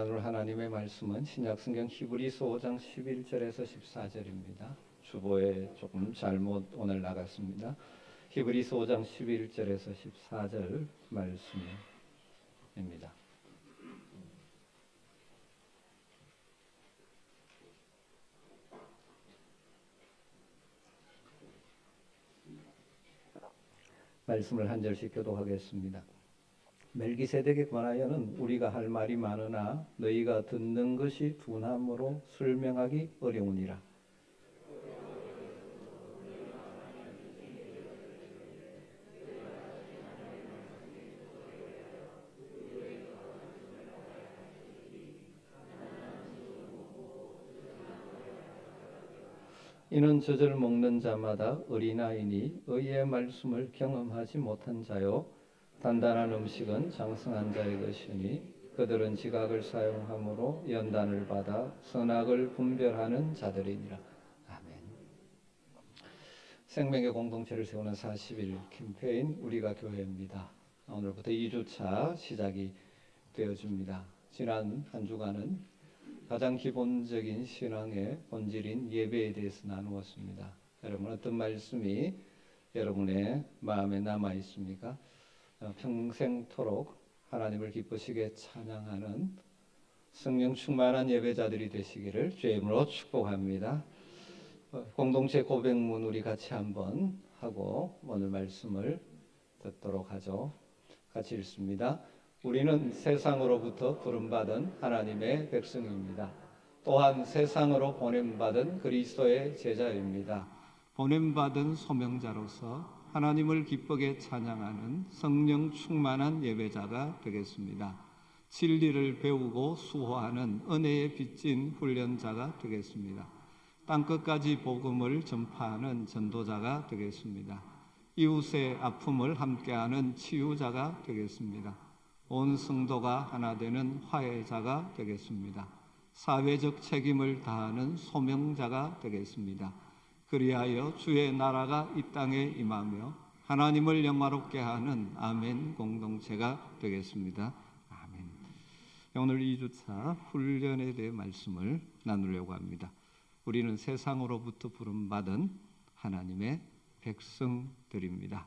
오늘 하나님의 말씀은 신약성경 히브리서 5장 11절에서 14절입니다. 주보에 조금 잘못 오늘 나갔습니다. 히브리서 5장 11절에서 14절 말씀입니다. 말씀을 한 절씩 교독하겠습니다. 멜기세덱에 관하여는 우리가 할 말이 많으나 너희가 듣는 것이 둔함으로 설명하기 어려우니라. 이는 젖을 먹는 자마다 어린아이니 의의 말씀을 경험하지 못한 자요 단단한 음식은 장성한 자의 것이니 그들은 지각을 사용함으로 연단을 받아 선악을 분별하는 자들이니라. 아멘. 생명의 공동체를 세우는 40일 캠페인 우리가 교회입니다. 오늘부터 2주차 시작이 되어집니다. 지난 한 주간은 가장 기본적인 신앙의 본질인 예배에 대해서 나누었습니다. 여러분 어떤 말씀이 여러분의 마음에 남아 있습니까? 평생토록 하나님을 기쁘시게 찬양하는 성령 충만한 예배자들이 되시기를 주의 이름으로 축복합니다. 공동체 고백문 우리 같이 한번 하고 오늘 말씀을 듣도록 하죠. 같이 읽습니다. 우리는 세상으로부터 부름받은 하나님의 백성입니다. 또한 세상으로 보냄받은 그리스도의 제자입니다. 보냄받은 소명자로서 하나님을 기쁘게 찬양하는 성령 충만한 예배자가 되겠습니다. 진리를 배우고 수호하는 은혜에 빚진 훈련자가 되겠습니다. 땅끝까지 복음을 전파하는 전도자가 되겠습니다. 이웃의 아픔을 함께하는 치유자가 되겠습니다. 온 성도가 하나 되는 화해자가 되겠습니다. 사회적 책임을 다하는 소명자가 되겠습니다. 그리하여 주의 나라가 이 땅에 임하며 하나님을 영화롭게 하는 아멘 공동체가 되겠습니다. 아멘. 오늘 2주차 훈련에 대해 말씀을 나누려고 합니다. 우리는 세상으로부터 부름받은 하나님의 백성들입니다.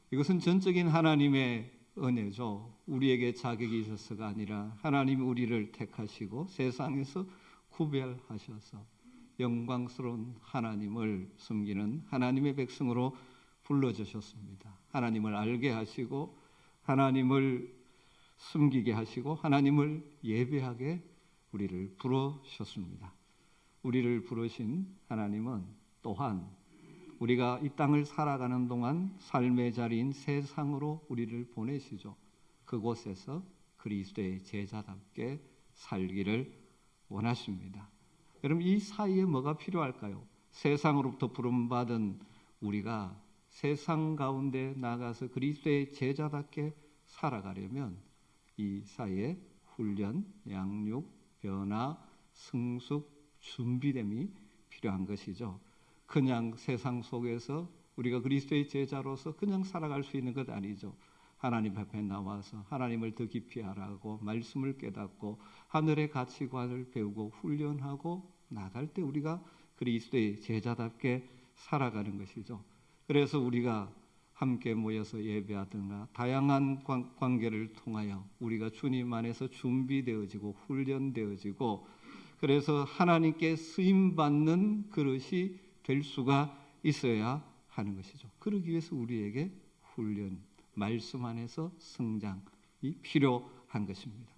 이것은 전적인 하나님의 은혜죠. 우리에게 자격이 있어서가 아니라 하나님이 우리를 택하시고 세상에서 구별하셔서 영광스러운 하나님을 섬기는 하나님의 백성으로 불러주셨습니다. 하나님을 알게 하시고 하나님을 섬기게 하시고 하나님을 예배하게 우리를 부르셨습니다. 우리를 부르신 하나님은 또한 우리가 이 땅을 살아가는 동안 삶의 자리인 세상으로 우리를 보내시죠. 그곳에서 그리스도의 제자답게 살기를 원하십니다. 여러분 이 사이에 뭐가 필요할까요? 세상으로부터 부름받은 우리가 세상 가운데 나가서 그리스도의 제자답게 살아가려면 이 사이에 훈련, 양육, 변화, 성숙, 준비됨이 필요한 것이죠. 그냥 세상 속에서 우리가 그리스도의 제자로서 그냥 살아갈 수 있는 것 아니죠. 하나님 앞에 나와서 하나님을 더 깊이 알아가고 말씀을 깨닫고 하늘의 가치관을 배우고 훈련하고 나갈 때 우리가 그리스도의 제자답게 살아가는 것이죠. 그래서 우리가 함께 모여서 예배하든가 다양한 관계를 통하여 우리가 주님 안에서 준비되어지고 훈련되어지고 그래서 하나님께 쓰임받는 그릇이 될 수가 있어야 하는 것이죠. 그러기 위해서 우리에게 훈련, 말씀 안에서 성장이 필요한 것입니다.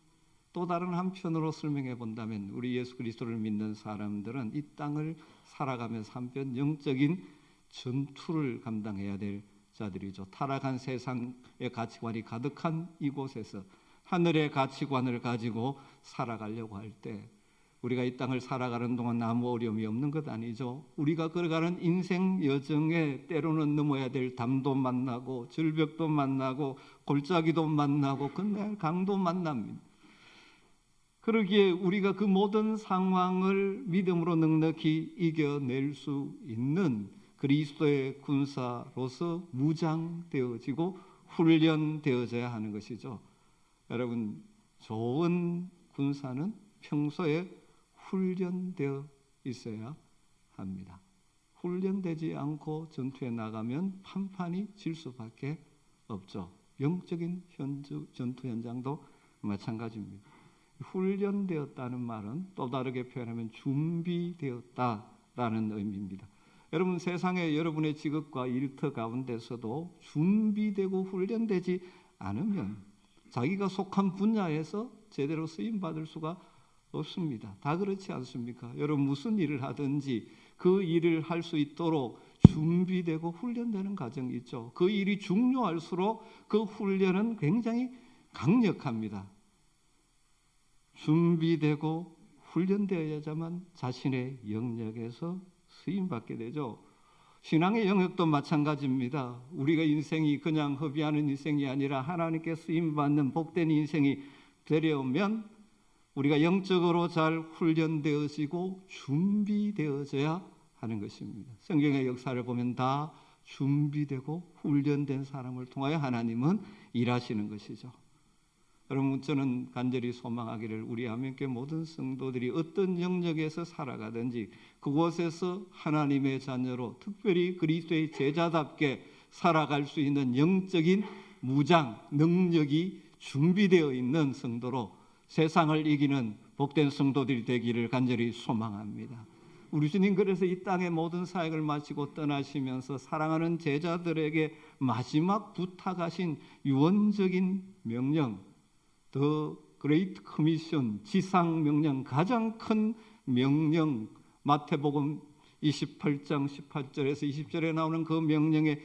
또 다른 한편으로 설명해 본다면 우리 예수 그리스도를 믿는 사람들은 이 땅을 살아가면서 한편 영적인 전투를 감당해야 될 자들이죠. 타락한 세상의 가치관이 가득한 이곳에서 하늘의 가치관을 가지고 살아가려고 할 때 우리가 이 땅을 살아가는 동안 아무 어려움이 없는 것 아니죠. 우리가 걸어가는 인생 여정에 때로는 넘어야 될 담도 만나고 절벽도 만나고 골짜기도 만나고 그날 강도 만납니다. 그러기에 우리가 그 모든 상황을 믿음으로 넉넉히 이겨낼 수 있는 그리스도의 군사로서 무장되어지고 훈련되어져야 하는 것이죠. 여러분 좋은 군사는 평소에 훈련되어 있어야 합니다. 훈련되지 않고 전투에 나가면 판판이 질 수밖에 없죠. 영적인 전투 현장도 마찬가지입니다. 훈련되었다는 말은 또 다르게 표현하면 준비되었다라는 의미입니다. 여러분, 세상에 여러분의 직업과 일터 가운데서도 준비되고 훈련되지 않으면 자기가 속한 분야에서 제대로 쓰임받을 수가 없습니다. 다 그렇지 않습니까? 여러분, 무슨 일을 하든지 그 일을 할 수 있도록 준비되고 훈련되는 과정이 있죠. 그 일이 중요할수록 그 훈련은 굉장히 강력합니다. 준비되고 훈련되어야만 자신의 영역에서 쓰임받게 되죠. 신앙의 영역도 마찬가지입니다. 우리가 인생이 그냥 허비하는 인생이 아니라 하나님께 쓰임받는 복된 인생이 되려면 우리가 영적으로 잘 훈련되어지고 준비되어져야 하는 것입니다. 성경의 역사를 보면 다 준비되고 훈련된 사람을 통하여 하나님은 일하시는 것이죠. 여러분, 저는 간절히 소망하기를 우리 한민교회 모든 성도들이 어떤 영역에서 살아가든지 그곳에서 하나님의 자녀로 특별히 그리스도의 제자답게 살아갈 수 있는 영적인 무장, 능력이 준비되어 있는 성도로 세상을 이기는 복된 성도들이 되기를 간절히 소망합니다. 우리 주님 그래서 이 땅의 모든 사역을 마치고 떠나시면서 사랑하는 제자들에게 마지막 부탁하신 유언적인 명령, The Great Commission, 지상 명령, 가장 큰 명령, 마태복음 28장 18절에서 20절에 나오는 그 명령의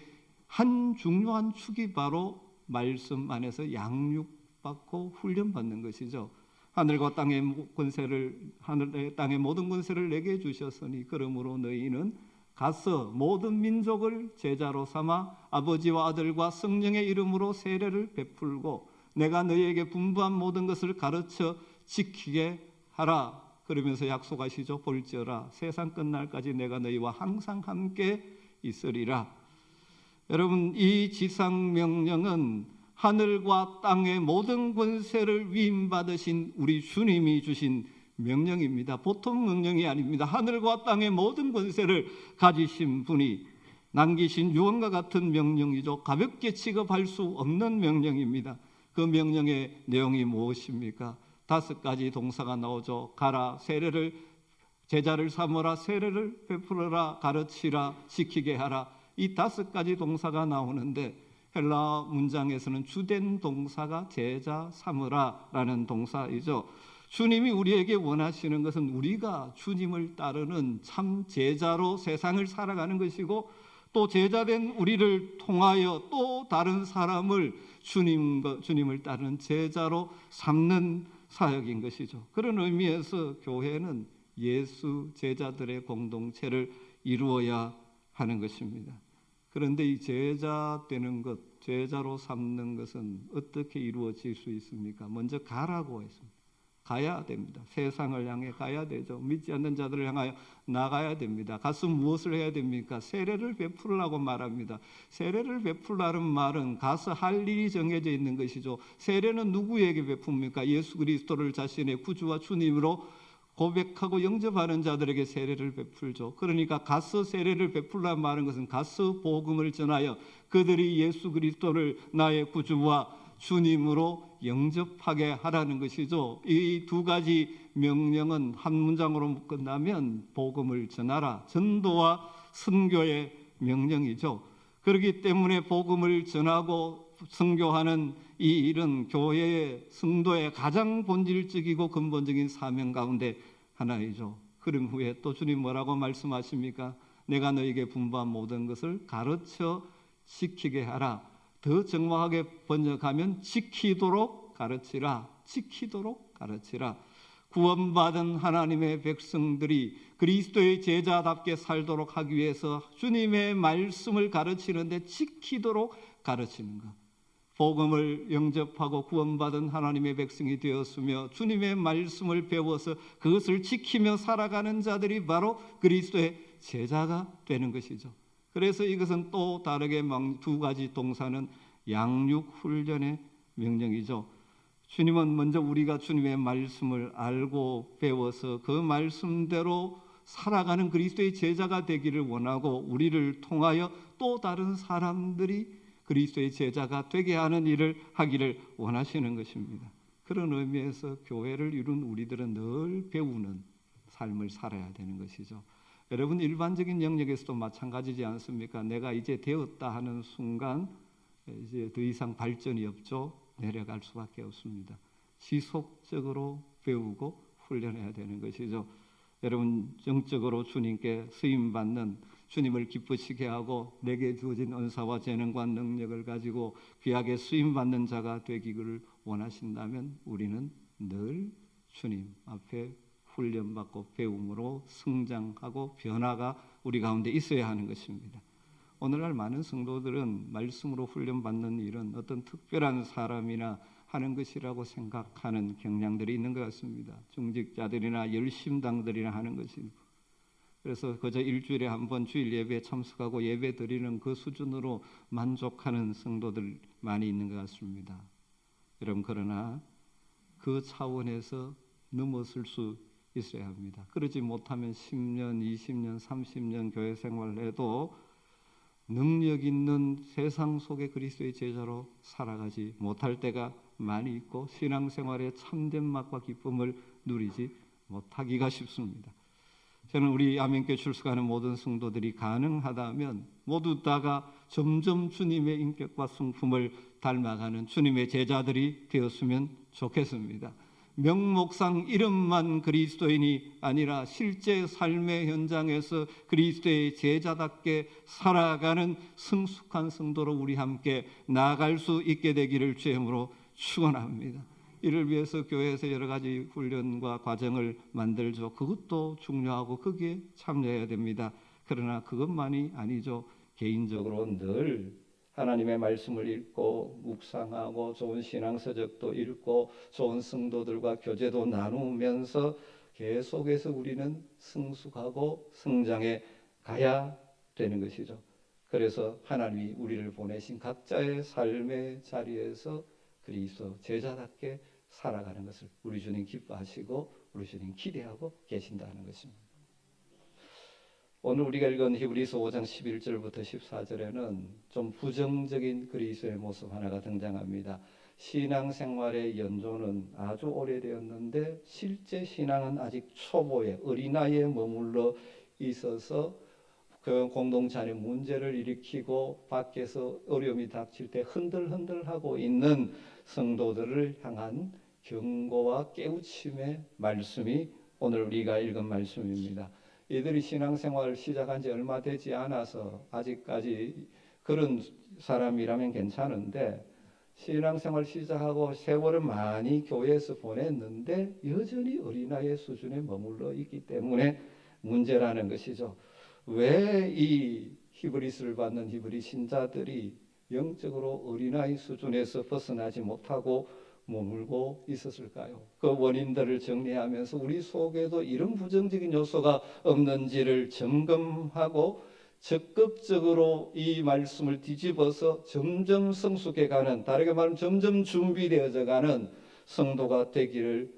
한 중요한 축이 바로 말씀 안에서 양육받고 훈련받는 것이죠. 하늘과 땅의 권세를, 하늘의 땅의 모든 권세를 내게 주셨으니 그러므로 너희는 가서 모든 민족을 제자로 삼아 아버지와 아들과 성령의 이름으로 세례를 베풀고 내가 너희에게 분부한 모든 것을 가르쳐 지키게 하라. 그러면서 약속하시죠. 볼지어다 세상 끝날까지 내가 너희와 항상 함께 있으리라. 여러분, 이 지상 명령은 하늘과 땅의 모든 권세를 위임받으신 우리 주님이 주신 명령입니다. 보통 명령이 아닙니다. 하늘과 땅의 모든 권세를 가지신 분이 남기신 유언과 같은 명령이죠. 가볍게 취급할 수 없는 명령입니다. 그 명령의 내용이 무엇입니까? 5가지 동사가 나오죠. 가라, 세례를, 제자를 삼으라, 세례를 베풀어라, 가르치라, 지키게 하라. 이 5가지 동사가 나오는데 헬라 문장에서는 주된 동사가 제자 삼으라라는 동사이죠. 주님이 우리에게 원하시는 것은 우리가 주님을 따르는 참 제자로 세상을 살아가는 것이고 또 제자된 우리를 통하여 또 다른 사람을 주님을 따르는 제자로 삼는 사역인 것이죠. 그런 의미에서 교회는 예수 제자들의 공동체를 이루어야 하는 것입니다. 그런데 이 제자 되는 것, 제자로 삼는 것은 어떻게 이루어질 수 있습니까? 먼저 가라고 했습니다. 가야 됩니다. 세상을 향해 가야 되죠. 믿지 않는 자들을 향하여 나가야 됩니다. 가서 무엇을 해야 됩니까? 세례를 베풀라고 말합니다. 세례를 베풀라는 말은 가서 할 일이 정해져 있는 것이죠. 세례는 누구에게 베풉니까? 예수 그리스도를 자신의 구주와 주님으로 고백하고 영접하는 자들에게 세례를 베풀죠. 그러니까 가서 세례를 베풀라는 말은 것은 가서 복음을 전하여 그들이 예수 그리스도를 나의 구주와 주님으로 영접하게 하라는 것이죠. 이 2가지 명령은 한 문장으로 끝나면 복음을 전하라, 전도와 선교의 명령이죠. 그렇기 때문에 복음을 전하고 선교하는 이 일은 교회의 성도의 가장 본질적이고 근본적인 사명 가운데 하나이죠. 그런 후에 또 주님 뭐라고 말씀하십니까? 내가 너에게 분부한 모든 것을 가르쳐 지키게 하라. 더 정확하게 번역하면 지키도록 가르치라. 지키도록 가르치라. 구원받은 하나님의 백성들이 그리스도의 제자답게 살도록 하기 위해서 주님의 말씀을 가르치는데 지키도록 가르치는 것. 복음을 영접하고 구원받은 하나님의 백성이 되었으며 주님의 말씀을 배워서 그것을 지키며 살아가는 자들이 바로 그리스도의 제자가 되는 것이죠. 그래서 이것은 또 다르게 2가지 동사는 양육 훈련의 명령이죠. 주님은 먼저 우리가 주님의 말씀을 알고 배워서 그 말씀대로 살아가는 그리스도의 제자가 되기를 원하고, 우리를 통하여 또 다른 사람들이 그리스도의 제자가 되게 하는 일을 하기를 원하시는 것입니다. 그런 의미에서 교회를 이룬 우리들은 늘 배우는 삶을 살아야 되는 것이죠. 여러분, 일반적인 영역에서도 마찬가지지 않습니까? 내가 이제 되었다 하는 순간 이제 더 이상 발전이 없죠. 내려갈 수밖에 없습니다. 지속적으로 배우고 훈련해야 되는 것이죠. 여러분, 정적으로 주님께 쓰임받는, 주님을 기쁘시게 하고 내게 주어진 은사와 재능과 능력을 가지고 귀하게 쓰임받는 자가 되기를 원하신다면 우리는 늘 주님 앞에 훈련받고 배움으로 성장하고 변화가 우리 가운데 있어야 하는 것입니다. 오늘날 많은 성도들은 말씀으로 훈련받는 일은 어떤 특별한 사람이나 하는 것이라고 생각하는 경향들이 있는 것 같습니다. 중직자들이나 열심당들이나 하는 것이, 그래서 그저 일주일에 한 번 주일 예배에 참석하고 예배 드리는 그 수준으로 만족하는 성도들 많이 있는 것 같습니다. 여러분, 그러나 그 차원에서 넘어설 수 있어야 합니다. 그러지 못하면 10년, 20년, 30년 교회 생활을 해도 능력 있는 세상 속의 그리스도의 제자로 살아가지 못할 때가 많이 있고, 신앙생활의 참된 맛과 기쁨을 누리지 못하기가 쉽습니다. 저는 우리 아멘교회 출석하는 모든 성도들이 가능하다면 모두 다가 점점 주님의 인격과 성품을 닮아가는 주님의 제자들이 되었으면 좋겠습니다. 명목상 이름만 그리스도인이 아니라 실제 삶의 현장에서 그리스도의 제자답게 살아가는 성숙한 성도로 우리 함께 나아갈 수 있게 되기를 주님으로 축원합니다. 이를 위해서 교회에서 여러 가지 훈련과 과정을 만들죠. 그것도 중요하고 거기에 참여해야 됩니다. 그러나 그것만이 아니죠. 개인적으로 늘 하나님의 말씀을 읽고 묵상하고 좋은 신앙서적도 읽고 좋은 성도들과 교제도 나누면서 계속해서 우리는 성숙하고 성장해 가야 되는 것이죠. 그래서 하나님이 우리를 보내신 각자의 삶의 자리에서 그리스도 제자답게 살아가는 것을 우리 주님 기뻐하시고 우리 주님 기대하고 계신다는 것입니다. 오늘 우리가 읽은 히브리서 5장 11절부터 14절에는 좀 부정적인 그리스도의 모습 하나가 등장합니다. 신앙생활의 연조는 아주 오래되었는데 실제 신앙은 아직 초보에 어린아이에 머물러 있어서 그 공동체 안에 문제를 일으키고 밖에서 어려움이 닥칠 때 흔들흔들하고 있는 성도들을 향한 경고와 깨우침의 말씀이 오늘 우리가 읽은 말씀입니다. 이들이 신앙생활을 시작한 지 얼마 되지 않아서 아직까지 그런 사람이라면 괜찮은데, 신앙생활 시작하고 세월을 많이 교회에서 보냈는데 여전히 어린아이의 수준에 머물러 있기 때문에 문제라는 것이죠. 왜 이 히브리서를 받는 히브리 신자들이 영적으로 어린아이 수준에서 벗어나지 못하고 머물고 있었을까요? 그 원인들을 정리하면서 우리 속에도 이런 부정적인 요소가 없는지를 점검하고 적극적으로 이 말씀을 뒤집어서 점점 성숙해가는, 다르게 말하면 점점 준비되어져 가는 성도가 되기를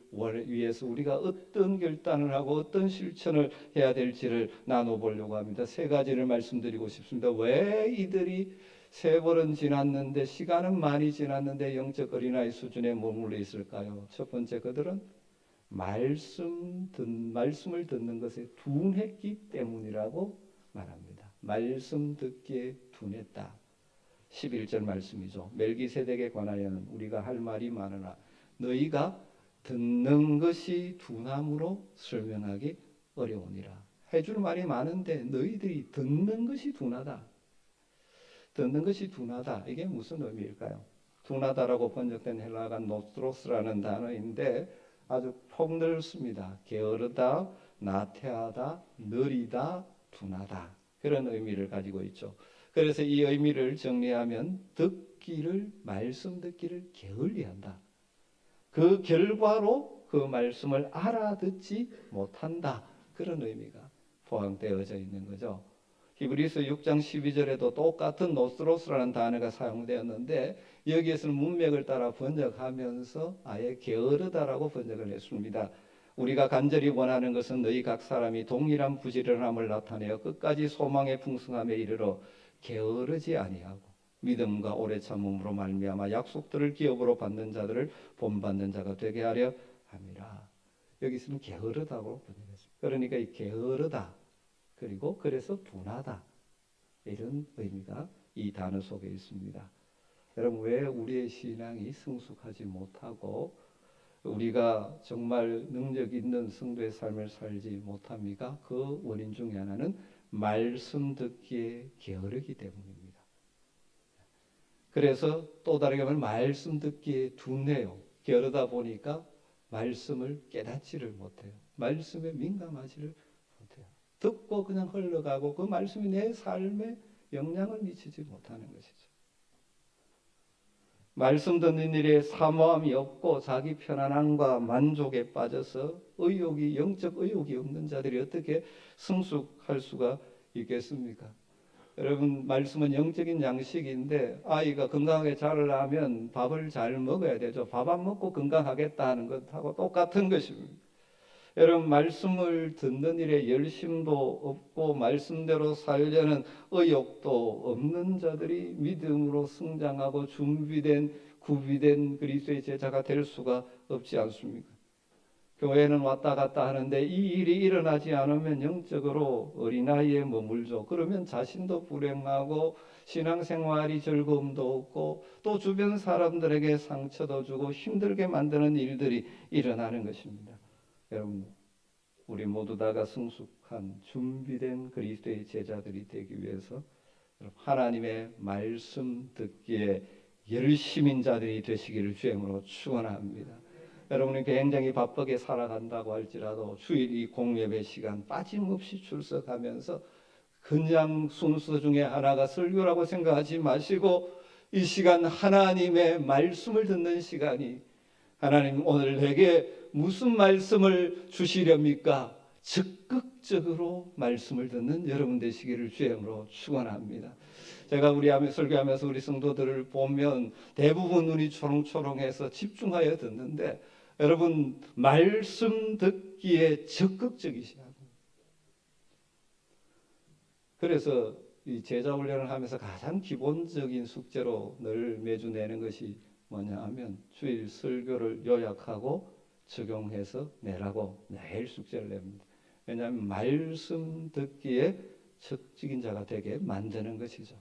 위해서 우리가 어떤 결단을 하고 어떤 실천을 해야 될지를 나눠보려고 합니다. 세 가지를 말씀드리고 싶습니다. 왜 이들이 세월은 지났는데, 시간은 많이 지났는데 영적 어린아이 수준에 머물러 있을까요? 첫 번째, 그들은 말씀을 듣는 것에 둔했기 때문이라고 말합니다. 말씀 듣기에 둔했다. 11절 말씀이죠. 멜기세덱에 관하여는 우리가 할 말이 많으나 너희가 듣는 것이 둔함으로 설명하기 어려우니라. 해줄 말이 많은데 너희들이 듣는 것이 둔하다. 듣는 것이 둔하다. 이게 무슨 의미일까요? 둔하다라고 번역된 헬라어가 노스트로스라는 단어인데 아주 폭넓습니다. 게으르다, 나태하다, 느리다, 둔하다. 그런 의미를 가지고 있죠. 그래서 이 의미를 정리하면 말씀 듣기를 게을리한다. 그 결과로 그 말씀을 알아듣지 못한다. 그런 의미가 포함되어져 있는 거죠. 히브리서 6장 12절에도 똑같은 노스로스라는 단어가 사용되었는데 여기에서는 문맥을 따라 번역하면서 아예 게으르다라고 번역을 했습니다. 우리가 간절히 원하는 것은 너희 각 사람이 동일한 부지런함을 나타내어 끝까지 소망의 풍성함에 이르러 게으르지 아니하고 믿음과 오래 참음으로 말미암아 약속들을 기업으로 받는 자들을 본받는 자가 되게 하려 함이라. 여기서는 게으르다고 번역했습니다. 그러니까 이 게으르다 그리고 그래서 둔하다 이런 의미가 이 단어 속에 있습니다. 여러분, 왜 우리의 신앙이 성숙하지 못하고 우리가 정말 능력 있는 성도의 삶을 살지 못합니까? 그 원인 중에 하나는 말씀 듣기에 게으르기 때문입니다. 그래서 또 다르게 말하면 말씀 듣기에 둔해요. 게으르다 보니까 말씀을 깨닫지를 못해요. 말씀에 민감하지를 못해요. 듣고 그냥 흘러가고 그 말씀이 내 삶에 영향을 미치지 못하는 것이죠. 말씀 듣는 일에 사모함이 없고 자기 편안함과 만족에 빠져서 영적 의욕이 없는 자들이 어떻게 성숙할 수가 있겠습니까? 여러분, 말씀은 영적인 양식인데 아이가 건강하게 자라려면 밥을 잘 먹어야 되죠. 밥 안 먹고 건강하겠다 하는 것하고 똑같은 것입니다. 여러분, 말씀을 듣는 일에 열심도 없고 말씀대로 살려는 의욕도 없는 자들이 믿음으로 성장하고 준비된 구비된 그리스도의 제자가 될 수가 없지 않습니까? 교회는 왔다 갔다 하는데 이 일이 일어나지 않으면 영적으로 어린아이에 머물죠. 그러면 자신도 불행하고 신앙생활이 즐거움도 없고 또 주변 사람들에게 상처도 주고 힘들게 만드는 일들이 일어나는 것입니다. 여러분, 우리 모두 다가 성숙한 준비된 그리스도의 제자들이 되기 위해서 하나님의 말씀 듣기에 열심인 자들이 되시기를 주임으로 축원합니다. 여러분이 굉장히 바쁘게 살아간다고 할지라도 주일 이 공예배 시간 빠짐없이 출석하면서 그냥 순서 중에 하나가 설교라고 생각하지 마시고 이 시간 하나님의 말씀을 듣는 시간이 하나님 오늘 내게 무슨 말씀을 주시렵니까? 적극적으로 말씀을 듣는 여러분 되시기를 주임으로 축원합니다. 제가 우리 설교하면서 우리 성도들을 보면 대부분 눈이 초롱초롱해서 집중하여 듣는데 여러분 말씀 듣기에 적극적이시라고. 그래서 이 제자 훈련을 하면서 가장 기본적인 숙제로 늘 매주 내는 것이 뭐냐 하면 주일 설교를 요약하고 적용해서 내라고 매일 숙제를 냅니다. 왜냐하면 말씀 듣기에 적극적인 자가 되게 만드는 것이죠.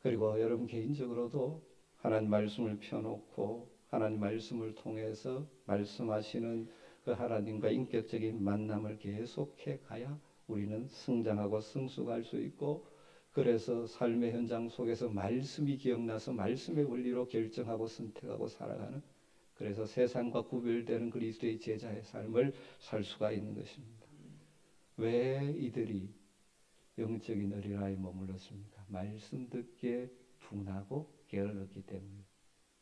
그리고 여러분 개인적으로도 하나님 말씀을 펴놓고 하나님 말씀을 통해서 말씀하시는 그 하나님과 인격적인 만남을 계속해 가야 우리는 성장하고 성숙할 수 있고 그래서 삶의 현장 속에서 말씀이 기억나서 말씀의 원리로 결정하고 선택하고 살아가는 그래서 세상과 구별되는 그리스도의 제자의 삶을 살 수가 있는 것입니다. 왜 이들이 영적인 어린아이에 머물렀습니까? 말씀 듣기에 둔하고 게을렀기 때문에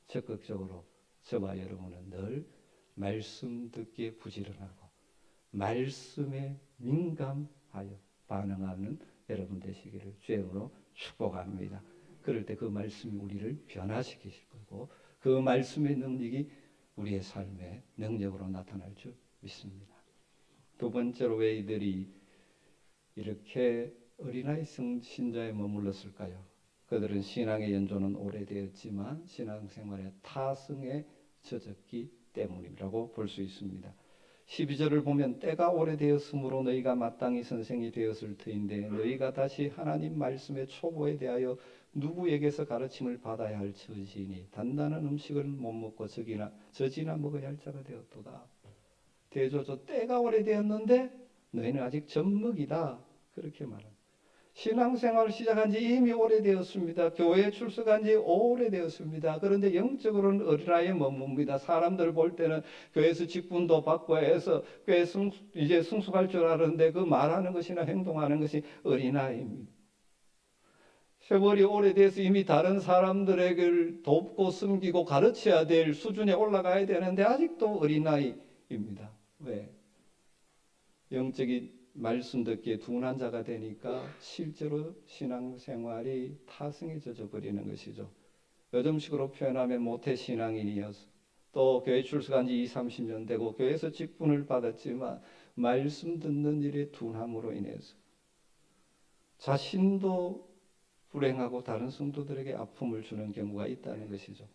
적극적으로 저와 여러분은 늘 말씀 듣기에 부지런하고 말씀에 민감하여 반응하는 여러분 되시기를 주님으로 축복합니다. 그럴 때 그 말씀이 우리를 변화시키실 거고 그 말씀의 능력이 우리의 삶에 능력으로 나타날 줄 믿습니다. 두 번째로 왜 이들이 이렇게 어린아이 신자에 머물렀을까요? 그들은 신앙의 연조는 오래되었지만 신앙생활의 타성에 젖었기 때문이라고 볼 수 있습니다. 12절을 보면 때가 오래되었으므로 너희가 마땅히 선생이 되었을 터인데 너희가 다시 하나님 말씀의 초보에 대하여 누구에게서 가르침을 받아야 할 처지니 단단한 음식을 못 먹고 젖이나 먹어야 할 자가 되었도다. 대조조 때가 오래되었는데 너희는 아직 젖먹이다 그렇게 말합니다. 신앙생활을 시작한 지 이미 오래되었습니다. 교회에 출석한 지 오래되었습니다. 그런데 영적으로는 어린아이에 머뭅니다. 사람들 볼 때는 교회에서 직분도 받고 해서 교회 이제 성숙할 줄 알았는데 그 말하는 것이나 행동하는 것이 어린아이입니다. 세월이 오래돼서 이미 다른 사람들에게 돕고 섬기고 가르쳐야 될 수준에 올라가야 되는데 아직도 어린아이입니다. 왜? 영적인 말씀 듣기에 둔한 자가 되니까 실제로 신앙생활이 타성에 젖어 버리는 것이죠. 요즘식으로 표현하면 모태신앙인이어서 또 교회 출석한 지 20, 30년 되고 교회에서 직분을 받았지만 말씀 듣는 일에 둔함으로 인해서 자신도 불행하고 다른 성도들에게 아픔을 주는 경우가 있다는 것이죠.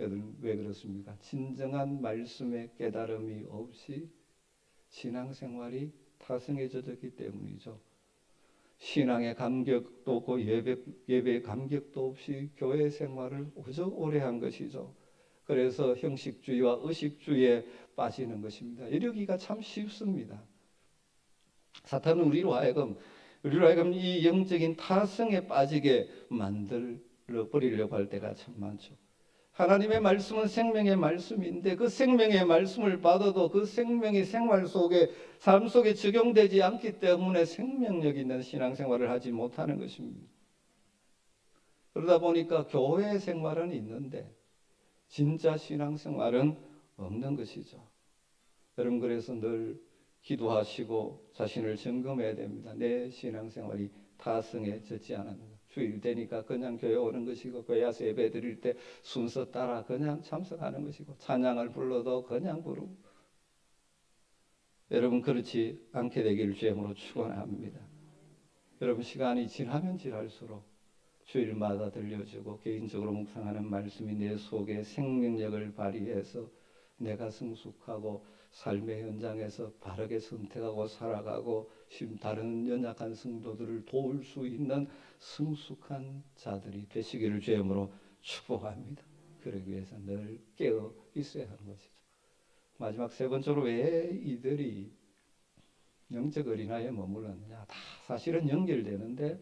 여러분 왜 그렇습니까? 진정한 말씀의 깨달음이 없이 신앙생활이 타성에 젖었기 때문이죠. 신앙의 감격도 없고 예배의 감격도 없이 교회 생활을 오적 오래 한 것이죠. 그래서 형식주의와 의식주의에 빠지는 것입니다. 이러기가 참 쉽습니다. 사탄은 우리로 하여금 이 영적인 타성에 빠지게 만들어 버리려고 할 때가 참 많죠. 하나님의 말씀은 생명의 말씀인데 그 생명의 말씀을 받아도 그 생명이 생활 속에 삶 속에 적용되지 않기 때문에 생명력 있는 신앙생활을 하지 못하는 것입니다. 그러다 보니까 교회 생활은 있는데 진짜 신앙생활은 없는 것이죠. 여러분 그래서 늘 기도하시고 자신을 점검해야 됩니다. 내 신앙생활이 타성에 젖지 않았는가. 주일 되니까 그냥 교회 오는 것이고 교회 와서 예배 드릴 때 순서 따라 그냥 참석하는 것이고 찬양을 불러도 그냥 부르고 여러분 그렇지 않게 되기를 주님으로 축원합니다. 여러분 시간이 지나면 지날수록 주일마다 들려주고 개인적으로 묵상하는 말씀이 내 속에 생명력을 발휘해서 내가 성숙하고 삶의 현장에서 바르게 선택하고 살아가고 다른 연약한 성도들을 도울 수 있는 성숙한 자들이 되시기를 주님으로 축복합니다. 그러기 위해서 늘 깨어 있어야 하는 것이죠. 마지막 세 번째로 왜 이들이 영적 어린아이에 머물렀느냐. 다 사실은 연결되는데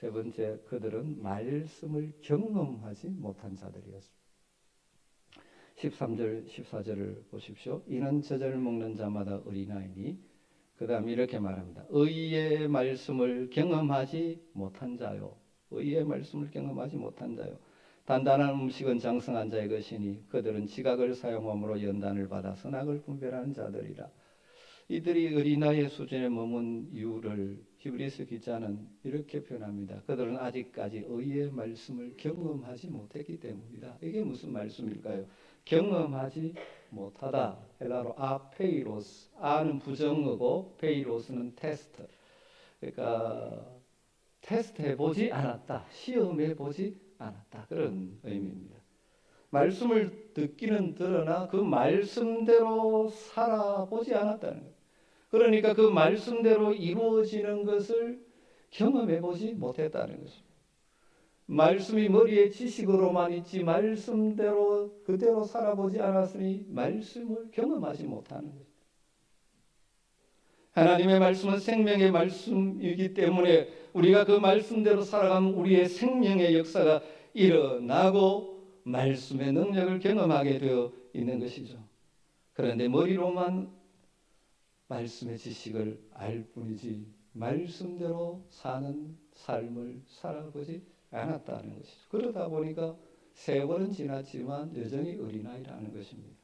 세 번째 그들은 말씀을 경험하지 못한 자들이었습니다. 13절 14절을 보십시오. 이는 젖을 먹는 자마다 어린아이니 그 다음 이렇게 말합니다. 의의 말씀을 경험하지 못한 자요. 의의 말씀을 경험하지 못한 자요. 단단한 음식은 장성한 자의 것이니 그들은 지각을 사용함으로 연단을 받아 선악을 분별하는 자들이라. 이들이 어린아이의 수준에 머문 이유를 히브리서 기자는 이렇게 표현합니다. 그들은 아직까지 의의 말씀을 경험하지 못했기 때문이다. 이게 무슨 말씀일까요? 경험하지 못하다. 헬라로 아페이로스. 아는 부정어고 페이로스는 테스트. 그러니까 테스트 해보지 않았다. 시험해보지 않았다. 그런 의미입니다. 말씀을 듣기는 들으나 그 말씀대로 살아보지 않았다는 거예요. 그러니까 그 말씀대로 이루어지는 것을 경험해보지 못했다는 것입니다. 말씀이 머리에 지식으로만 있지 말씀대로 그대로 살아보지 않았으니 말씀을 경험하지 못하는 것입니다. 하나님의 말씀은 생명의 말씀이기 때문에 우리가 그 말씀대로 살아가면 우리의 생명의 역사가 일어나고 말씀의 능력을 경험하게 되어 있는 것이죠. 그런데 머리로만 말씀의 지식을 알 뿐이지 말씀대로 사는 삶을 살아보지 않았다는 것이죠. 그러다 보니까 세월은 지났지만 여전히 어린아이라는 것입니다.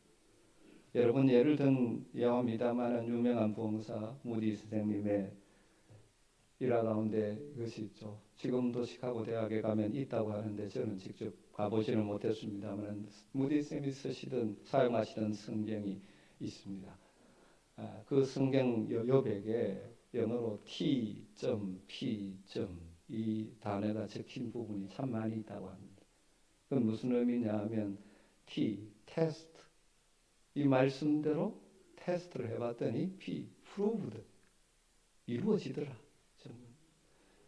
여러분 예를 든 야합니다마는 유명한 부흥사 무디 선생님의 일화 가운데 이것이 있죠. 지금도 시카고 대학에 가면 있다고 하는데 저는 직접 가보지는 못했습니다만 무디 선생님이 쓰시던 사용하시던 성경이 있습니다. 그 성경 여백에 영어로 T.P. 이 단어가 적힌 부분이 참 많이 있다고 합니다. 그건 무슨 의미냐 하면 T, 테스트. 이 말씀대로 테스트를 해봤더니 P, proved. 이루어지더라.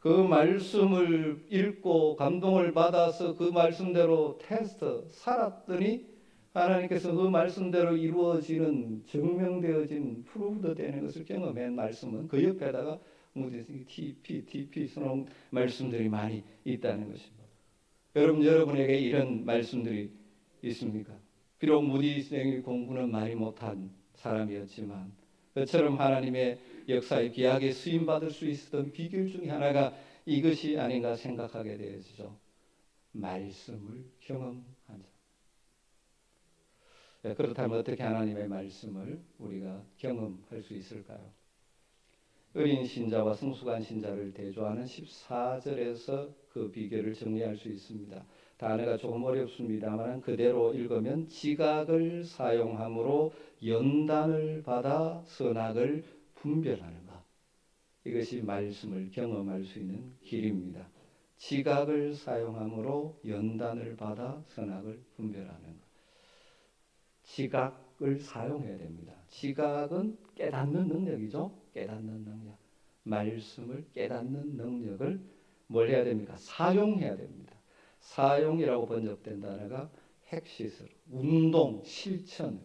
그 말씀을 읽고 감동을 받아서 그 말씀대로 테스트 살았더니 하나님께서 그 말씀대로 이루어지는 증명되어진 프루브드 되는 것을 경험한 말씀은 그 옆에다가 무디스니 TP 선언 말씀들이 많이 있다는 것입니다. 여러분에게 이런 말씀들이 있습니까? 비록 무디스의 공부는 많이 못한 사람이었지만 그처럼 하나님의 역사에 귀하게 쓰임받을 수 있었던 비결 중에 하나가 이것이 아닌가 생각하게 되어지죠. 말씀을 경험한 자. 그렇다면 어떻게 하나님의 말씀을 우리가 경험할 수 있을까요? 어린 신자와 성숙한 신자를 대조하는 14절에서 그 비결을 정리할 수 있습니다. 단어가 조금 어렵습니다만 그대로 읽으면 지각을 사용함으로 연단을 받아 선악을 분별하는 것. 이것이 말씀을 경험할 수 있는 길입니다. 지각을 사용함으로 연단을 받아 선악을 분별하는 것. 지각을 사용해야 됩니다. 지각은 깨닫는 능력이죠. 깨닫는 능력. 말씀을 깨닫는 능력을 뭘 해야 됩니까? 사용해야 됩니다. 사용이라고 번역된 단어가 핵시스, 운동, 실천,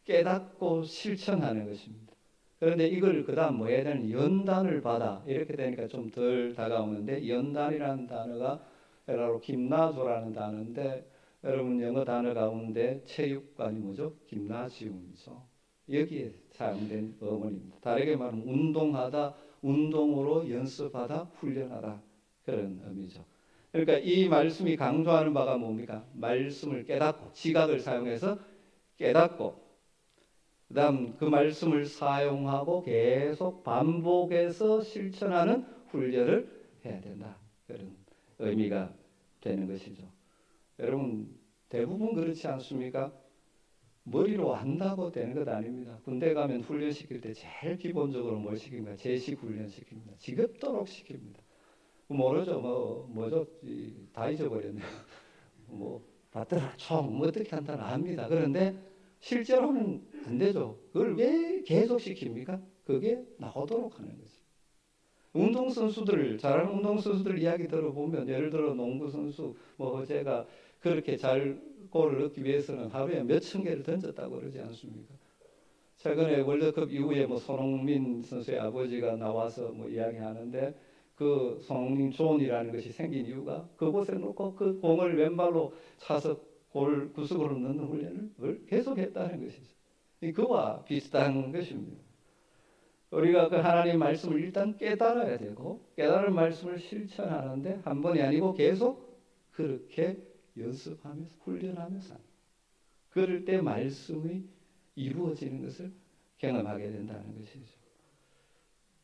깨닫고 실천하는 것입니다. 그런데 이걸 그 다음 뭐 해야 되는 연단을 받아 이렇게 되니까 좀 덜 다가오는데 연단이라는 단어가 헬라로 김나조라는 단어인데 여러분 영어 단어 가운데 체육관이 뭐죠? 김나지움이죠. 여기에 사용된 어원입니다. 다르게 말하면 운동하다, 운동으로 연습하다, 훈련하다 그런 의미죠. 그러니까 이 말씀이 강조하는 바가 뭡니까? 말씀을 깨닫고 지각을 사용해서 깨닫고 그다음 그 말씀을 사용하고 계속 반복해서 실천하는 훈련을 해야 된다. 그런 의미가 되는 것이죠. 여러분 대부분 그렇지 않습니까? 머리로 안다고 되는 것 아닙니다. 군대 가면 훈련시킬 때 제일 기본적으로 뭘 시킵니까? 제식 훈련시킵니다. 지겹도록 시킵니다. 모르죠. 뭐죠? 다 잊어버렸네요. 받들어 총 어떻게 한다는 압니다. 그런데 실제로는 안 되죠. 그걸 왜 계속 시킵니까? 그게 나오도록 하는 거지. 운동선수들, 잘하는 운동선수들 이야기 들어보면 예를 들어 농구선수 제가 그렇게 잘 골을 넣기 위해서는 하루에 몇천 개를 던졌다고 그러지 않습니까? 최근에 월드컵 이후에 손흥민 선수의 아버지가 나와서 이야기하는데 그 손흥민 존이라는 것이 생긴 이유가 그곳에 놓고 그 공을 왼발로 차서 골 구석으로 넣는 훈련을 계속했다는 것이죠. 그와 비슷한 것입니다. 우리가 그 하나님 말씀을 일단 깨달아야 되고 깨달은 말씀을 실천하는데 한 번이 아니고 계속 그렇게 연습하면서 훈련하면서 그럴 때 말씀이 이루어지는 것을 경험하게 된다는 것이죠.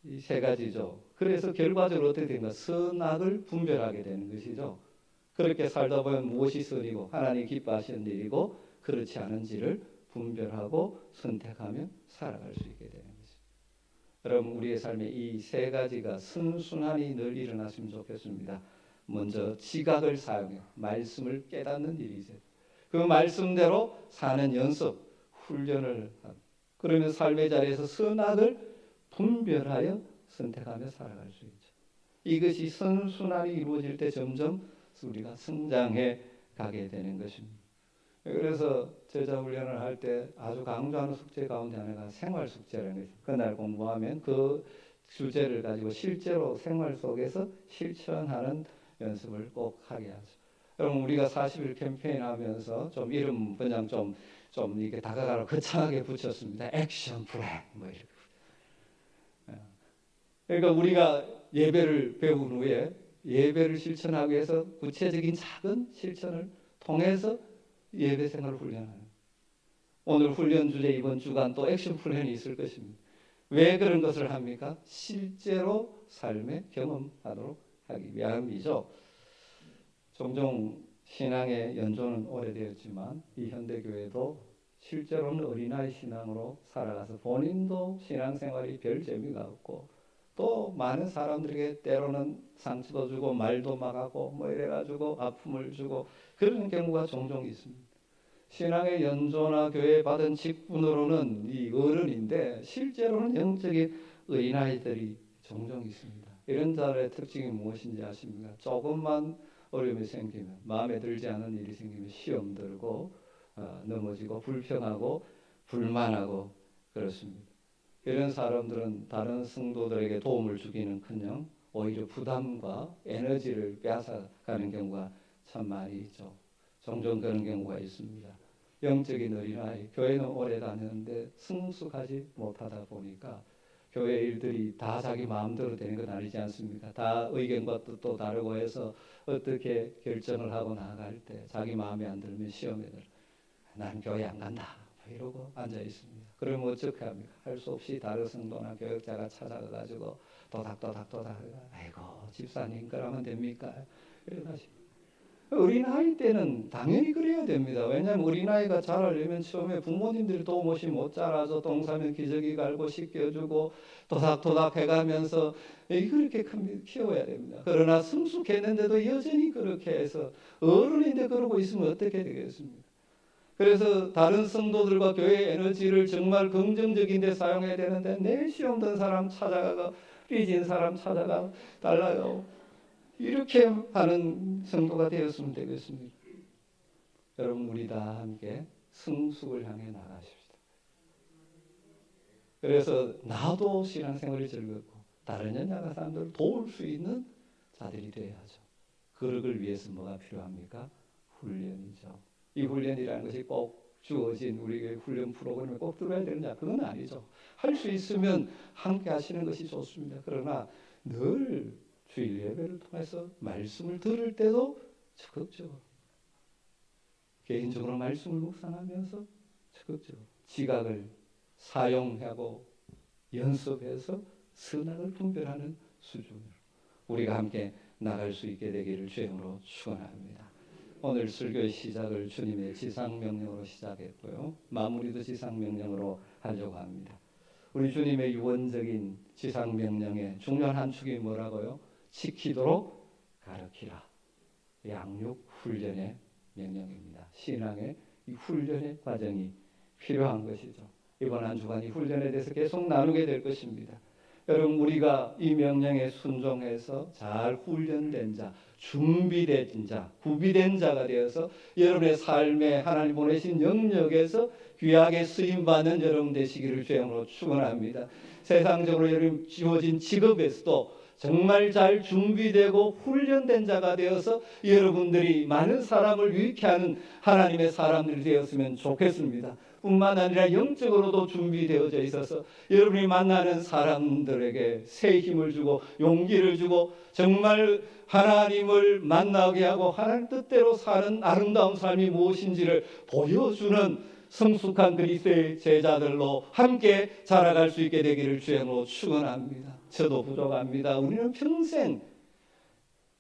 이 세 가지죠. 그래서 결과적으로 어떻게 됩니까? 선악을 분별하게 되는 것이죠. 그렇게 살다 보면 무엇이 선이고 하나님 기뻐하시는 일이고 그렇지 않은지를 분별하고 선택하며 살아갈 수 있게 되는 것이죠. 여러분 우리의 삶에 이 세 가지가 순순하니 늘 일어났으면 좋겠습니다. 먼저 지각을 사용해 말씀을 깨닫는 일이죠. 그 말씀대로 사는 연습, 훈련을 하고 그러면 삶의 자리에서 선악을 분별하여 선택하며 살아갈 수 있죠. 이것이 선순환이 이루어질 때 점점 우리가 성장해 가게 되는 것입니다. 그래서 제자 훈련을 할 때 아주 강조하는 숙제 가운데 하나가 생활 숙제라는 거죠. 그날 공부하면 그 주제를 가지고 실제로 생활 속에서 실천하는 연습을 꼭 하게 하죠. 여러분 우리가 40일 캠페인 하면서 좀 이름 그냥 좀 이렇게 다가가라 거창하게 붙였습니다. 액션 플랜 이렇게. 그러니까 우리가 예배를 배운 후에 예배를 실천하기 위해서 구체적인 작은 실천을 통해서 예배 생활을 훈련하는. 오늘 훈련 주제 이번 주간 또 액션 플랜이 있을 것입니다. 왜 그런 것을 합니까? 실제로 삶에 경험하도록 하기 위함이죠. 종종 신앙의 연조는 오래되었지만 이 현대교회도 실제로는 어린아이 신앙으로 살아가서 본인도 신앙생활이 별 재미가 없고 또 많은 사람들에게 때로는 상처도 주고 말도 막하고 이래가지고 아픔을 주고 그런 경우가 종종 있습니다. 신앙의 연조나 교회 받은 직분으로는 이 어른인데 실제로는 영적인 어린아이들이 종종 있습니다. 이런 자들의 특징이 무엇인지 아십니까? 조금만 어려움이 생기면 마음에 들지 않은 일이 생기면 시험 들고 넘어지고 불평하고 불만하고 그렇습니다. 이런 사람들은 다른 성도들에게 도움을 주기는커녕 오히려 부담과 에너지를 빼앗아가는 경우가 참 많이 있죠. 종종 그런 경우가 있습니다. 영적인 어린아이, 교회는 오래 다녔는데 성숙하지 못하다 보니까 교회 일들이 다 자기 마음대로 되는 건 아니지 않습니까? 다 의견과 뜻도 다르고 해서 어떻게 결정을 하고 나아갈 때 자기 마음에 안 들면 시험에 들어. 난 교회 안 간다. 이러고 앉아 있습니다. 그러면 어떻게 합니까? 할 수 없이 다른 성도나 교역자가 찾아가가지고 도닥도닥 아이고 집사님 그러면 됩니까? 이러다시 어린아이 때는 당연히 그래야 됩니다. 왜냐하면 어린아이가 자라려면 처음에 부모님들이 도움 없이 못 자라서 똥 싸면 기저귀 갈고 씻겨주고 도닥도닥 해가면서 그렇게 키워야 됩니다. 그러나 성숙했는데도 여전히 그렇게 해서 어른인데 그러고 있으면 어떻게 되겠습니까? 그래서 다른 성도들과 교회의 에너지를 정말 긍정적인 데 사용해야 되는데 내 시험 든 사람 찾아가고 삐진 사람 찾아가 달라요. 이렇게 하는 성도가 되었으면 되겠습니다. 여러분 우리 다 함께 성숙을 향해 나가십시다. 그래서 나도 신앙생활이 즐겁고 다른 연약한 사람들을 도울 수 있는 자들이 되어야죠. 그걸 위해서 뭐가 필요합니까? 훈련이죠. 이 훈련이라는 것이 꼭 주어진 우리에게 훈련 프로그램에 꼭 들어야 되느냐? 그건 아니죠. 할 수 있으면 함께 하시는 것이 좋습니다. 그러나 늘 주일 예배를 통해서 말씀을 들을 때도 적극적으로 개인적으로 말씀을 묵상하면서 적극적으로 지각을 사용하고 연습해서 선악을 분별하는 수준으로 우리가 함께 나갈 수 있게 되기를 주님으로 축원합니다. 오늘 설교의 시작을 주님의 지상명령으로 시작했고요. 마무리도 지상명령으로 하려고 합니다. 우리 주님의 유언적인 지상명령의 중요한 한 축이 뭐라고요? 지키도록 가르치라. 양육 훈련의 명령입니다. 신앙의 이 훈련의 과정이 필요한 것이죠. 이번 한 주간 이 훈련에 대해서 계속 나누게 될 것입니다. 여러분 우리가 이 명령에 순종해서 잘 훈련된 자, 준비된 자, 구비된 자가 되어서 여러분의 삶에 하나님 보내신 영역에서 귀하게 쓰임받는 여러분 되시기를 주님으로 축원합니다. 세상적으로 여러분 주어진 직업에서도 정말 잘 준비되고 훈련된 자가 되어서 여러분들이 많은 사람을 유익해 하는 하나님의 사람들이 되었으면 좋겠습니다. 뿐만 아니라 영적으로도 준비되어져 있어서 여러분이 만나는 사람들에게 새 힘을 주고 용기를 주고 정말 하나님을 만나게 하고 하나님 뜻대로 사는 아름다운 삶이 무엇인지를 보여주는 성숙한 그리스도의 제자들로 함께 자라갈 수 있게 되기를 주님으로 축원합니다. 저도 부족합니다. 우리는 평생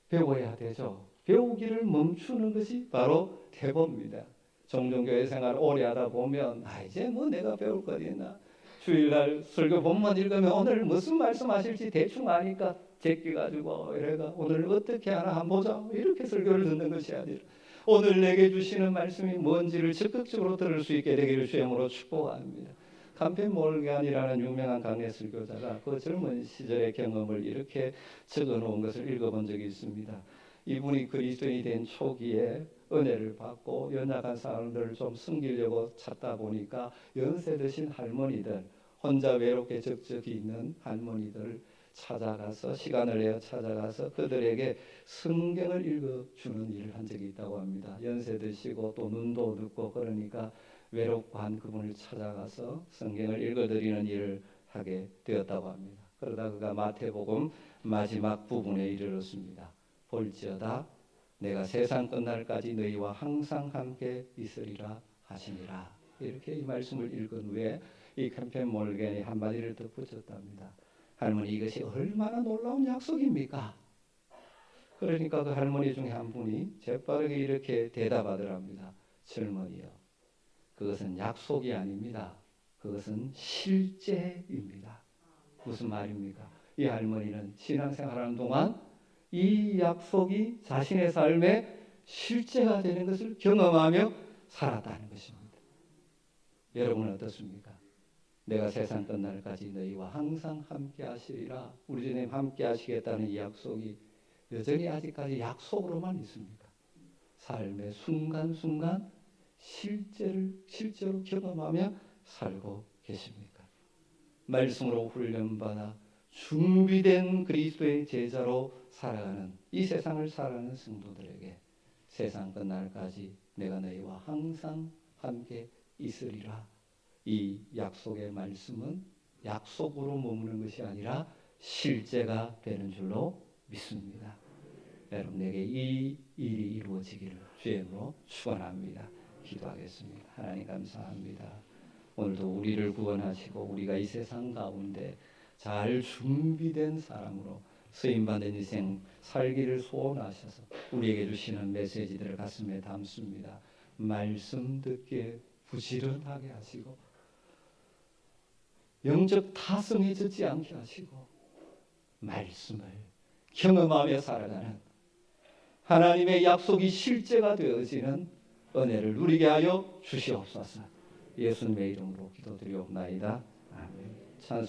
배워야 되죠. 배우기를 멈추는 것이 바로 태보입니다. 종종 교회 생활 오래 하다 보면 이제 뭐 내가 배울 거 있나? 주일날 설교 본문 읽으면 오늘 무슨 말씀하실지 대충 아니까 제끼가지고 이래가 오늘 어떻게 하나 한번 보자 이렇게 설교를 듣는 것이 아니라 오늘 내게 주시는 말씀이 뭔지를 적극적으로 들을 수 있게 되기를 주님으로 축복합니다. 캠펜 몰간이라는 유명한 강해 설교자가 그 젊은 시절의 경험을 이렇게 적어놓은 것을 읽어본 적이 있습니다. 이분이 그리스도인이 된 초기에 은혜를 받고 연약한 사람들을 좀 섬기려고 찾다 보니까 연세 드신 할머니들, 혼자 외롭게 적적이 있는 할머니들을 찾아가서 시간을 내어 찾아가서 그들에게 성경을 읽어주는 일을 한 적이 있다고 합니다. 연세 드시고 또 눈도 늦고 그러니까 외롭고 한 그분을 찾아가서 성경을 읽어드리는 일을 하게 되었다고 합니다. 그러다 그가 마태복음 마지막 부분에 이르렀습니다. 볼지어다 내가 세상 끝날까지 너희와 항상 함께 있으리라 하시니라. 이렇게 이 말씀을 읽은 후에 이 캠펜 몰겐이 한마디를 덧붙였답니다. 할머니 이것이 얼마나 놀라운 약속입니까? 그러니까 그 할머니 중에 한 분이 재빠르게 이렇게 대답하더랍니다. 젊은이여 그것은 약속이 아닙니다. 그것은 실제입니다. 무슨 말입니까? 이 할머니는 신앙생활하는 동안 이 약속이 자신의 삶에 실제가 되는 것을 경험하며 살았다는 것입니다. 여러분은 어떻습니까? 내가 세상 끝날까지 너희와 항상 함께 하시리라. 우리 주님 함께 하시겠다는 이 약속이 여전히 아직까지 약속으로만 있습니까? 삶의 순간순간 실제로 경험하며 살고 계십니까? 말씀으로 훈련받아 준비된 그리스도의 제자로 살아가는 이 세상을 살아가는 성도들에게 세상 끝날까지 내가 너희와 항상 함께 있으리라. 이 약속의 말씀은 약속으로 머무는 것이 아니라 실제가 되는 줄로 믿습니다. 여러분에게 이 일이 이루어지기를 주의 이름으로 축원합니다. 기도하겠습니다. 하나님 감사합니다. 오늘도 우리를 구원하시고 우리가 이 세상 가운데 잘 준비된 사람으로 쓰임받는 인생 살기를 소원하셔서 우리에게 주시는 메시지들을 가슴에 담습니다. 말씀 듣기에 부지런하게 하시고 영적 타성해지지 않게 하시고 말씀을 경험하며 살아가는 하나님의 약속이 실제가 되어지는 은혜를 누리게 하여 주시옵소서. 예수님의 이름으로 기도드리옵나이다. 아멘. 찬송.